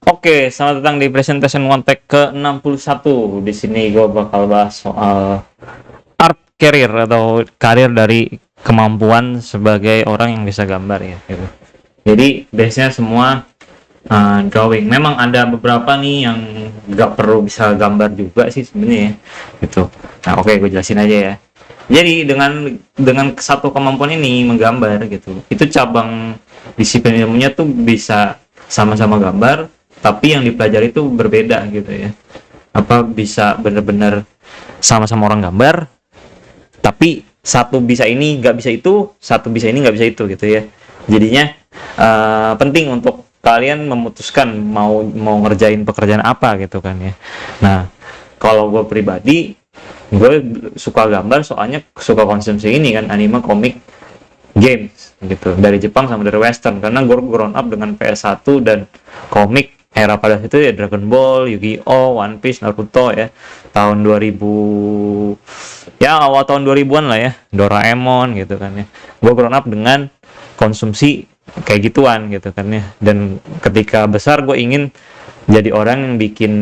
Oke, selamat datang di Presentation One Tech ke-61. Di sini gue bakal bahas soal art career atau karir dari kemampuan sebagai orang yang bisa gambar ya. Gitu. Jadi biasanya semua drawing. Memang ada beberapa nih yang nggak perlu bisa gambar juga sih sebenarnya. Gitu. Nah, oke, gue jelasin aja ya. Jadi dengan satu kemampuan ini menggambar gitu, itu cabang disiplin ilmunya tuh bisa sama-sama gambar, tapi yang dipelajari itu berbeda gitu ya. Apa bisa bener-bener sama-sama orang gambar, tapi satu bisa ini nggak bisa itu, satu bisa ini nggak bisa itu gitu ya. Jadinya penting untuk kalian memutuskan mau mau ngerjain pekerjaan apa gitu kan ya. Nah, kalau gue pribadi, gue suka gambar soalnya suka konsumsi ini kan, anime, komik, games gitu, dari Jepang sama dari Western, karena gue grown up dengan PS1 dan komik era pada situ ya, Dragon Ball, Yu-Gi-Oh, One Piece, Naruto ya, tahun 2000 ya, awal tahun 2000-an lah ya, Doraemon gitu kan ya. Gue grown up dengan konsumsi kayak gituan gitu kan ya, dan ketika besar gue ingin jadi orang yang bikin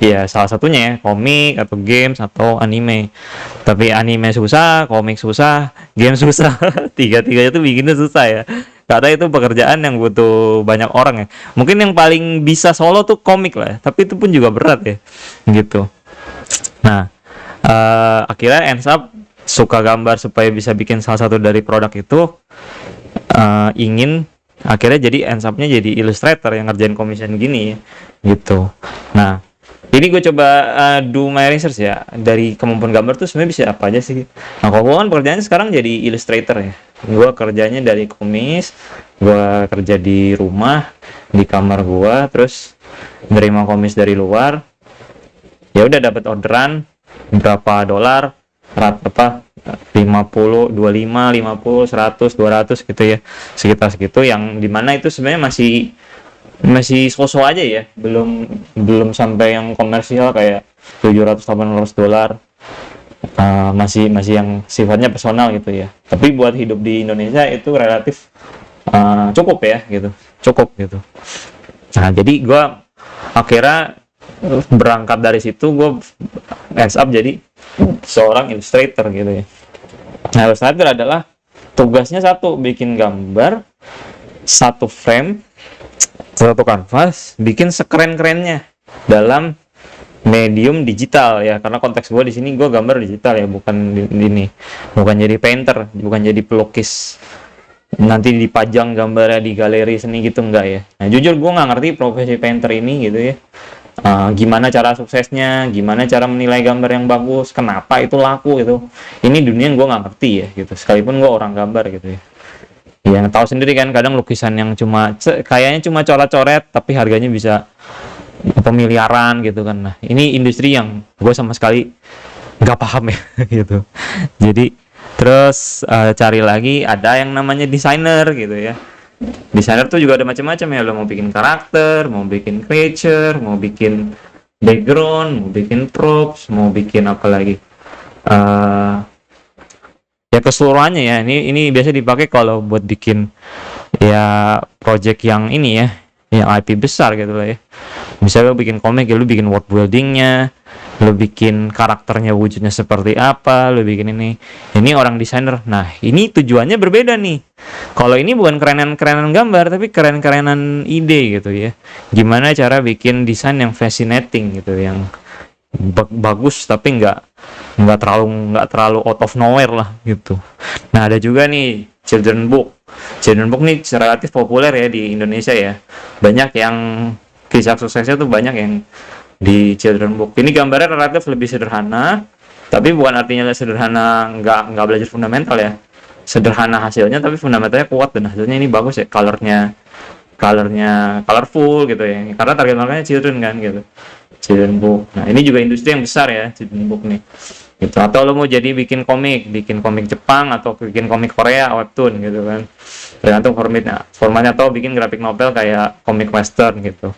ya salah satunya ya komik atau games atau anime. Tapi anime susah, komik susah, game susah. Tiga-tiganya tuh bikinnya susah ya. Karena itu pekerjaan yang butuh banyak orang ya. Mungkin yang paling bisa solo tuh komik lah ya. Tapi itu pun juga berat ya. Gitu. Nah, akhirnya ends up suka gambar supaya bisa bikin salah satu dari produk itu, ingin akhirnya jadi ends up-nya jadi illustrator yang ngerjain commission gini gitu. Nah, ini gue coba do my research ya, dari kemampuan gambar tuh sebenarnya bisa apa aja sih. Nah, kalau gue kan pekerjaannya sekarang jadi illustrator ya, gue kerjanya dari kumis, gue kerja di rumah, di kamar gue, terus nerima komis dari luar, ya udah dapat orderan berapa dolar, apa 50, 25, 50, 100, 200 gitu ya. Sekitar segitu, yang dimana itu sebenarnya masih sosok aja ya. Belum belum sampai yang komersial kayak 700, 800 dolar. Masih masih yang sifatnya personal gitu ya. Tapi buat hidup di Indonesia itu relatif cukup ya gitu. Cukup gitu. Nah, jadi gue akhirnya berangkat dari situ, gue ends up jadi seorang illustrator gitu ya. Nah, illustrator adalah tugasnya satu, bikin gambar satu frame, satu kanvas, bikin sekeren-kerennya dalam medium digital ya, karena konteks gue di sini gue gambar digital ya, bukan ini, bukan jadi painter, bukan jadi pelukis nanti dipajang gambarnya di galeri seni gitu, enggak ya. Nah, jujur gue nggak ngerti profesi painter ini gitu ya. Gimana cara suksesnya, gimana cara menilai gambar yang bagus, kenapa itu laku gitu. Ini dunia yang gue nggak ngerti ya gitu. Sekalipun gue orang gambar gitu ya. Yang tahu sendiri kan, kadang lukisan yang kayaknya cuma coret-coret tapi harganya bisa miliaran gitu kan. Nah, ini industri yang gue sama sekali nggak paham ya gitu. Jadi terus cari lagi ada yang namanya desainer gitu ya. Desainer tuh juga ada macam-macam ya, lo mau bikin karakter, mau bikin creature, mau bikin background, mau bikin props, mau bikin apa lagi, ya keseluruhannya ya. Ini biasa dipakai kalau buat bikin ya project yang ini ya, yang IP besar gitu lah ya. Misalnya lo bikin komik ya, lo bikin world buildingnya, lo bikin karakternya wujudnya seperti apa, lo bikin ini orang desainer. Nah, ini tujuannya berbeda nih. Kalau ini bukan kerenan-kerenan gambar, tapi keren-kerenan ide gitu ya. Gimana cara bikin desain yang fascinating gitu, yang bagus tapi nggak terlalu out of nowhere lah gitu. Nah, ada juga nih children book. Children book nih relatif populer ya di Indonesia ya. Banyak yang kisah suksesnya tuh banyak yang di children book. Ini gambarnya relatif lebih sederhana, tapi bukan artinya sederhana nggak belajar fundamental ya. Sederhana hasilnya, tapi fundamentalnya kuat dan hasilnya ini bagus ya. Colornya colorful gitu ya. Karena target marketnya children kan gitu. Children book. Nah, ini juga industri yang besar ya, children book nih. Gitu. Atau lo mau jadi bikin komik Jepang atau bikin komik Korea, webtoon gitu kan. Tergantung formatnya, atau bikin graphic novel kayak komik western gitu.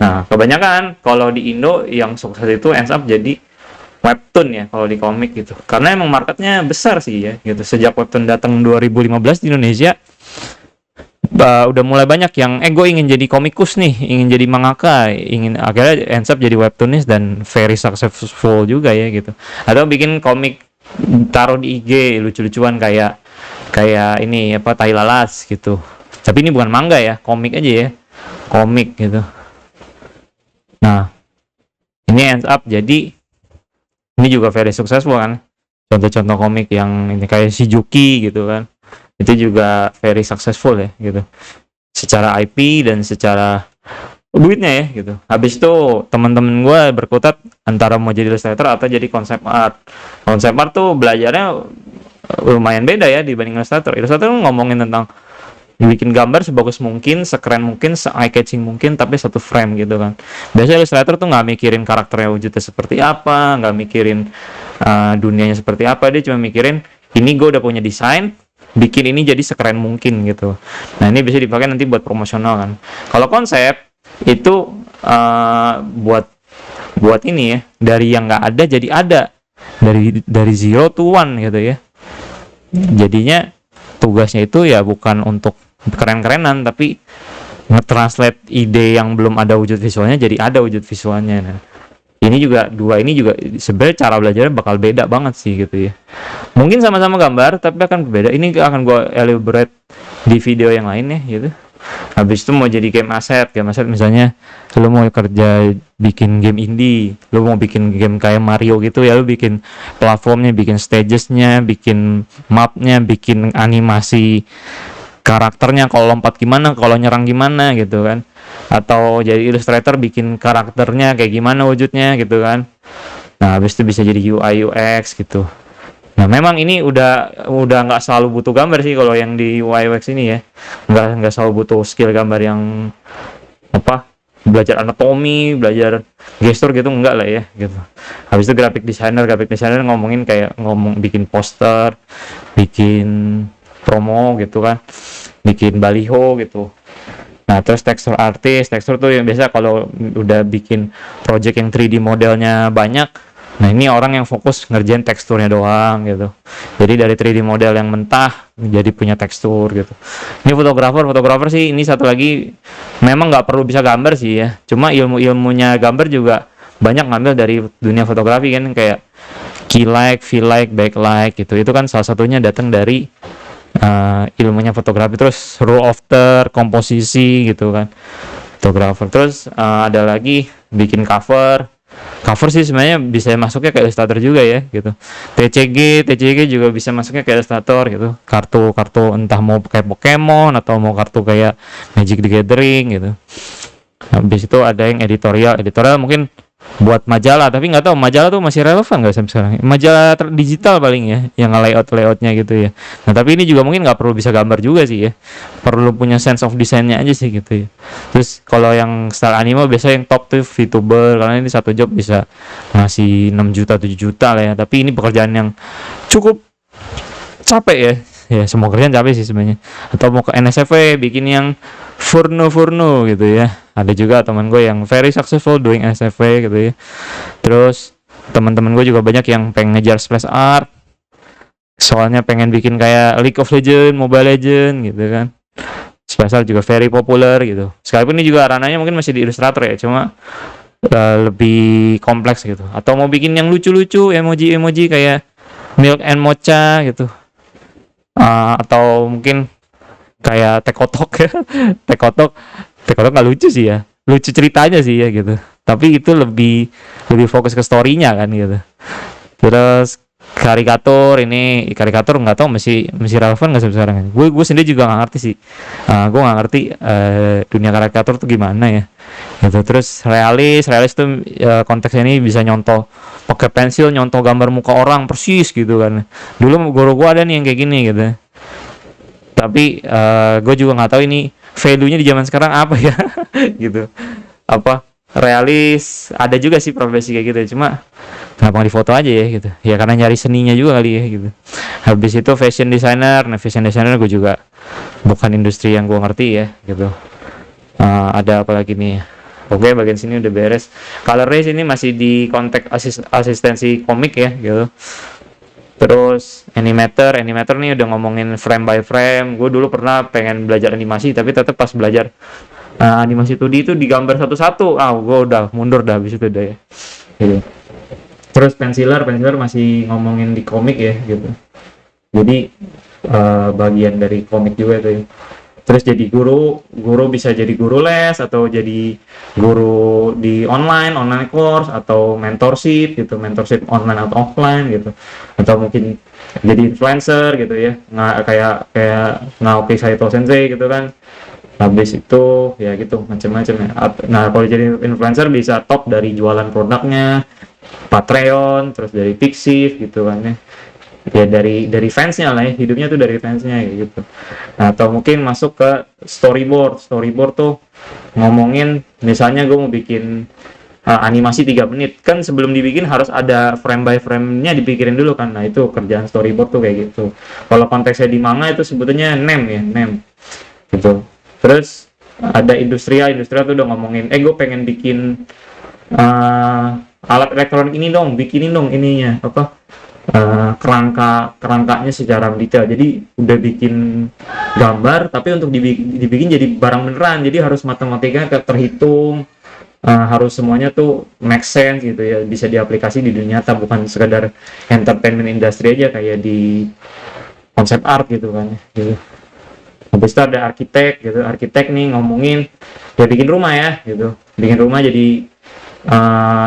Nah, kebanyakan kalau di Indo yang sukses itu ends up jadi webtoon ya, kalau di komik gitu. Karena emang marketnya besar sih ya gitu. Sejak webtoon datang 2015 di Indonesia, udah mulai banyak yang gue ingin jadi komikus nih, ingin jadi mangaka, ingin akhirnya ends up jadi webtoonis dan very successful juga ya gitu. Atau bikin komik taruh di IG lucu-lucuan kayak kayak ini apa tai lalas gitu. Tapi ini bukan manga ya, komik aja ya. Komik gitu. Nah, ini ends up jadi ini juga very successful kan. Contoh-contoh komik yang ini kayak Shizuki gitu kan. Itu juga very successful ya gitu. Secara IP dan secara duitnya ya gitu. Habis itu teman-teman gue berkutat antara mau jadi illustrator atau jadi konsep art. Konsep art tuh belajarnya lumayan beda ya dibanding Illustrator. Illustrator ngomongin tentang bikin gambar sebagus mungkin, sekeren mungkin, se-eye catching mungkin, tapi satu frame gitu kan. Biasanya Illustrator tuh nggak mikirin karakternya wujudnya seperti apa, nggak mikirin dunianya seperti apa, dia cuma mikirin ini gue udah punya desain, bikin ini jadi sekeren mungkin gitu. Nah ini bisa dipakai nanti buat promosional kan. Kalau konsep itu buat ini ya, dari yang nggak ada jadi ada, dari zero to one gitu ya. Jadinya tugasnya itu ya bukan untuk keren-kerenan tapi nge-translate ide yang belum ada wujud visualnya jadi ada wujud visualnya. Nah, ini juga sebenarnya cara belajarnya bakal beda banget sih gitu ya. Mungkin sama-sama gambar tapi akan berbeda. Ini akan gue elaborate di video yang lain ya gitu. Habis itu mau jadi game asset misalnya lu mau kerja bikin game indie, lu mau bikin game kayak Mario gitu ya, lu bikin platformnya, bikin stagesnya, bikin mapnya, bikin animasi karakternya, kalau lompat gimana, kalau nyerang gimana gitu kan. Atau jadi illustrator bikin karakternya kayak gimana wujudnya gitu kan. Nah habis itu bisa jadi UI UX gitu. Nah memang ini udah nggak selalu butuh gambar sih kalau yang di UI UX ini ya, nggak selalu butuh skill gambar yang apa belajar anatomi, belajar gestur gitu enggak lah ya gitu. Habis itu graphic designer ngomongin kayak bikin poster, bikin promo gitu kan, bikin baliho gitu. Nah terus tekstur tuh yang biasa kalau udah bikin project yang 3D modelnya banyak. Nah ini orang yang fokus ngerjain teksturnya doang gitu. Jadi dari 3D model yang mentah jadi punya tekstur gitu. Ini fotografer sih ini satu lagi memang nggak perlu bisa gambar sih ya. Cuma ilmunya gambar juga banyak ngambil dari dunia fotografi kan kayak key light, fill light, backlight gitu. Itu kan salah satunya datang dari ilmunya fotografi. Terus rule of third, komposisi gitu kan. Fotografer. Terus ada lagi bikin cover sih sebenarnya bisa masuknya ke Illustrator juga ya gitu. TCG juga bisa masuknya ke Illustrator gitu. Kartu entah mau kayak Pokemon atau mau kartu kayak Magic the Gathering gitu. Habis itu ada yang editorial mungkin buat majalah, tapi nggak tahu majalah tuh masih relevan nggak sampai sekarang. Majalah digital paling ya yang layoutnya gitu ya. Nah tapi ini juga mungkin nggak perlu bisa gambar juga sih ya, perlu punya sense of desainnya aja sih gitu ya. Terus kalau yang style anime biasanya yang top tuh VTuber, karena ini satu job bisa ngasih 6 juta 7 juta lah ya. Tapi ini pekerjaan yang cukup capek ya semua kerjaan capek sih sebenarnya. Atau mau ke NSFW bikin yang Furno gitu ya. Ada juga teman gue yang very successful doing NSFW gitu ya. Terus teman-teman gue juga banyak yang pengen ngejar splash art, soalnya pengen bikin kayak League of Legends, Mobile Legends gitu kan. Splash art juga very popular gitu. Sekalipun ini juga ranahnya mungkin masih di Illustrator ya, cuma lebih kompleks gitu. Atau mau bikin yang lucu-lucu, emoji kayak Milk and Mocha gitu. Atau mungkin kayak Tekotok ya. Tekotok nggak lucu sih ya, lucu ceritanya sih ya gitu, tapi itu lebih fokus ke story-nya kan gitu. Terus karikatur nggak tahu masih relevan nggak sampai sekarang. Gue sendiri juga nggak ngerti sih. Gue nggak ngerti dunia karikatur tuh gimana ya gitu. Terus realis tuh konteksnya ini bisa nyontoh pakai pensil, nyontoh gambar muka orang persis gitu kan. Dulu guru gue ada nih yang kayak gini gitu, tapi gue juga nggak tahu ini value-nya di zaman sekarang apa ya gitu. Apa realis, ada juga sih profesi kayak gitu, cuma kenapa nggak difoto aja ya gitu ya, karena nyari seninya juga kali ya gitu. Habis itu fashion designer gue juga bukan industri yang gue ngerti ya gitu. Ada apa lagi nih? Oke, bagian sini udah beres. Color race ini masih di konteks asistensi komik ya gitu. Terus animator nih udah ngomongin frame by frame. Gue dulu pernah pengen belajar animasi, tapi tetap pas belajar animasi 2D itu digambar satu-satu. Gue udah mundur dah habis itu udah ya. Gitu. Terus pensiler masih ngomongin di komik ya gitu. Jadi bagian dari komik juga tuh ya. Terus jadi guru bisa jadi guru les atau jadi guru di online course atau mentorship online atau offline gitu, atau mungkin jadi influencer gitu ya, nggak kayak Naoki Saito Sensei gitu kan. Habis itu ya gitu macam-macam ya. Nah kalau jadi influencer bisa top dari jualan produknya, Patreon, terus dari Pixiv gitu kan ya, dari fansnya lah ya, hidupnya tuh dari fansnya gitu. Nah, atau mungkin masuk ke storyboard tuh ngomongin misalnya gue mau bikin animasi 3 menit kan, sebelum dibikin harus ada frame by frame-nya dipikirin dulu kan. Nah itu kerjaan storyboard tuh kayak gitu. Kalau konteksnya di manga itu sebetulnya nem gitu. Terus ada industrial tuh udah ngomongin gue pengen bikin alat elektronik ini dong, bikinin dong ininya apa, kerangkanya secara detail. Jadi udah bikin gambar tapi untuk dibikin jadi barang beneran, jadi harus matematika terhitung, harus semuanya tuh make sense gitu ya, bisa diaplikasi di dunia nyata, bukan sekedar entertainment industry aja kayak di konsep art gitu kan gitu. Habis itu ada arsitek nih ngomongin ya bikin rumah ya gitu, bikin rumah jadi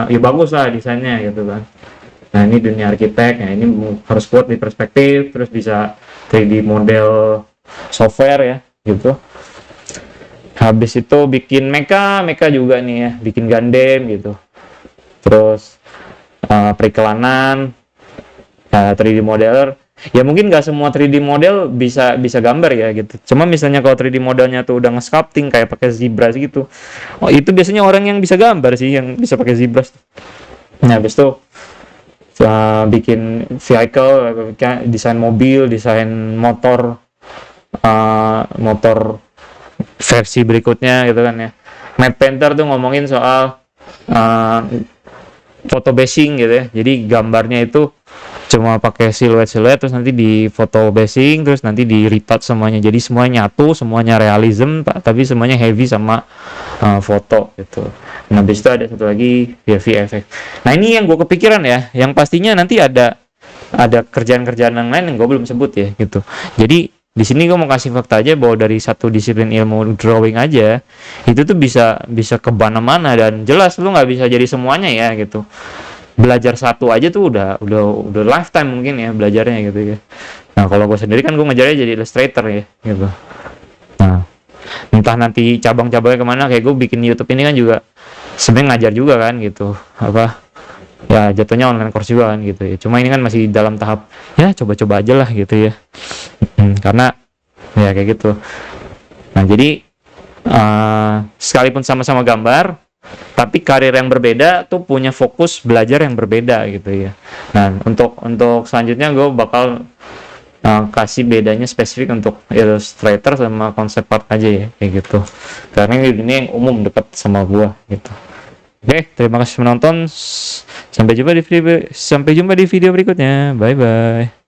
ya bagus lah desainnya gitu kan. Nah ini dunia arsitek, ya ini harus kuat di perspektif, terus bisa 3D model software ya gitu. Habis itu bikin mecha juga nih ya, bikin Gundam gitu. Terus periklanan, 3D modeler. Ya mungkin nggak semua 3D model bisa gambar ya gitu. Cuma misalnya kalau 3D modelnya tuh udah nge-sculpting kayak pakai ZBrush gitu. Oh itu biasanya orang yang bisa gambar sih, yang bisa pakai ZBrush. Nah habis itu bikin vehicle, desain mobil, desain motor versi berikutnya gitu kan ya. Matte Painter tuh ngomongin soal photo basing gitu ya. Jadi gambarnya itu cuma pakai siluet terus nanti di photo basing, terus nanti di retouch semuanya. Jadi semuanya nyatu, semuanya realism, tapi semuanya heavy sama foto gitu. Nah, habis itu ada satu lagi ya VFX. Nah, ini yang gue kepikiran ya, yang pastinya nanti ada kerjaan-kerjaan yang lain yang gue belum sebut ya gitu. Jadi di sini gue mau kasih fakta aja bahwa dari satu disiplin ilmu drawing aja itu tuh bisa ke mana-mana, dan jelas lu nggak bisa jadi semuanya ya gitu. Belajar satu aja tuh udah lifetime mungkin ya belajarnya gitu ya. Nah kalau gue sendiri kan gue ngejarnya jadi illustrator ya gitu. Nah entah nanti cabang-cabangnya kemana, kayak gue bikin YouTube ini kan juga sebenarnya ngajar juga kan gitu, apa ya jatuhnya online course juga kan gitu ya. Cuma ini kan masih dalam tahap ya coba-coba aja lah gitu ya. Karena ya kayak gitu. Nah jadi sekalipun sama-sama gambar, tapi karir yang berbeda tuh punya fokus belajar yang berbeda gitu ya. Nah untuk selanjutnya gue bakal kasih bedanya spesifik untuk illustrator sama konsep art aja ya kayak gitu, karena ini yang umum dekat sama gue gitu. Oke, terima kasih menonton, sampai jumpa di video berikutnya, bye bye.